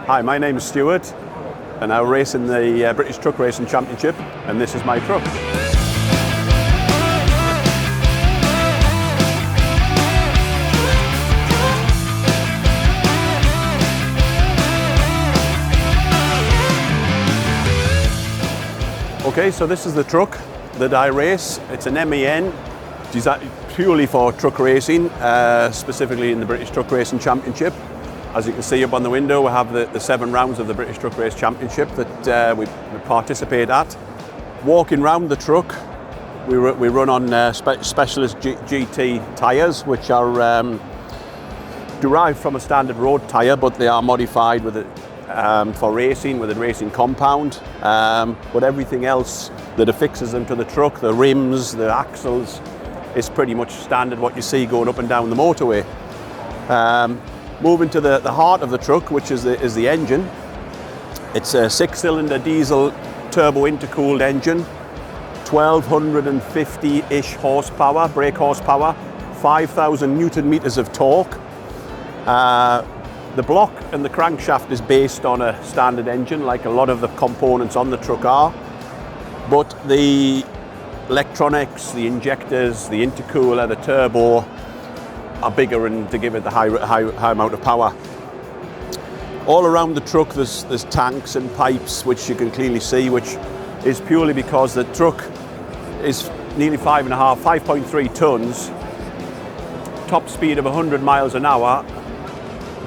Hi, my name is Stuart and I race in the British Truck Racing Championship, and this is my truck. Okay, so this is the truck that I race. It's an MEN, designed purely for truck racing, specifically in the British Truck Racing Championship. As you can see up on the window, we have the 7 rounds of the British Truck Race Championship that we participate at. Walking round the truck, we run on specialist GT tyres, which are derived from a standard road tyre, but they are modified with for racing, with a racing compound. But everything else that affixes them to the truck, the rims, the axles, is pretty much standard what you see going up and down the motorway. Moving to the heart of the truck, which is the engine. It's a 6-cylinder diesel turbo intercooled engine, 1250-ish horsepower, brake horsepower, 5,000 Newton meters of torque. The block and the crankshaft is based on a standard engine, like a lot of the components on the truck are, but the electronics, the injectors, the intercooler, the turbo are bigger, and to give it the high amount of power. All around the truck there's tanks and pipes, which you can clearly see, which is purely because the truck is nearly 5.3 tons, top speed of 100 miles an hour.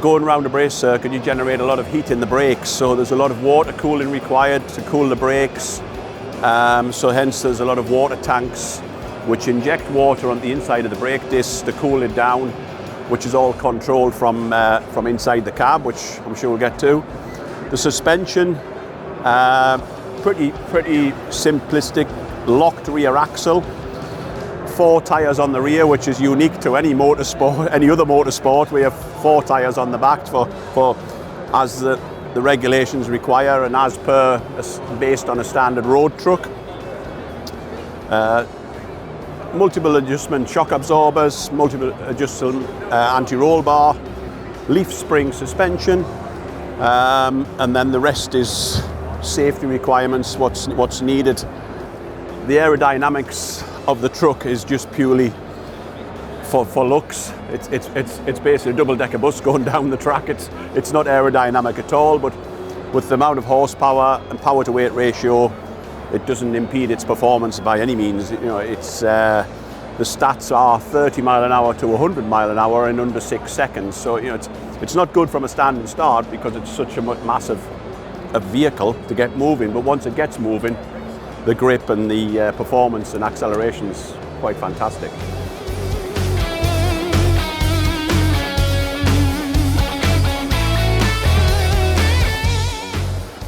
Going around a race circuit, you generate a lot of heat in the brakes, so there's a lot of water cooling required to cool the brakes. So hence there's a lot of water tanks which inject water on the inside of the brake discs to cool it down, which is all controlled from inside the cab, which I'm sure we'll get to. The suspension, pretty simplistic, locked rear axle, 4 tyres on the rear, which is unique to any other motorsport. We have 4 tyres on the back for as the regulations require, and as per based on a standard road truck. Multiple adjustment shock absorbers, multiple adjustable anti-roll bar, leaf spring suspension, and then the rest is safety requirements, what's needed. The aerodynamics of the truck is just purely for looks. It's basically a double-decker bus going down the track. It's not aerodynamic at all, but with the amount of horsepower and power-to-weight ratio, it doesn't impede its performance by any means. You know, it's the stats are 30 mile an hour to 100 mile an hour in under 6 seconds. So you know, it's not good from a standing start because it's such a massive vehicle to get moving. But once it gets moving, the grip and the performance and acceleration is quite fantastic.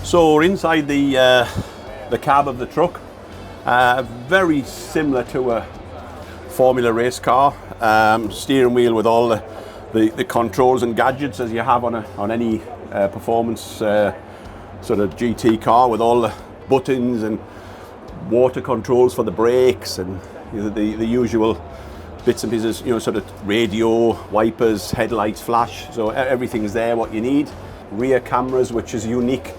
So we're inside the cab of the truck, very similar to a Formula race car, steering wheel with all the controls and gadgets as you have on any performance sort of GT car, with all the buttons and water controls for the brakes and the usual bits and pieces, you know, sort of radio, wipers, headlights, flash, so everything's there what you need. Rear cameras, which is unique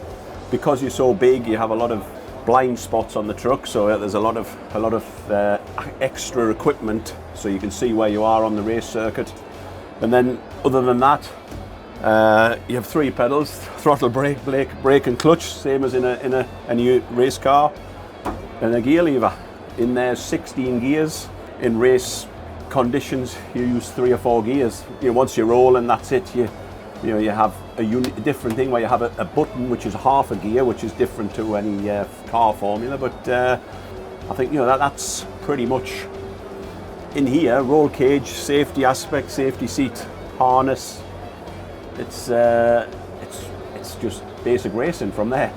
because you're so big. You have a lot of blind spots on the truck, so there's a lot of extra equipment so you can see where you are on the race circuit. And then other than that, you have 3 pedals: throttle, brake and clutch, same as in a new race car, and a gear lever. In there 16 gears. In race conditions you use 3 or 4 gears. You know, once you roll and that's it, you have a different thing where you have a button which is half a gear, which is different to any car formula. But I think that's pretty much in here. Roll cage, safety aspect, safety seat, harness. It's just basic racing from there.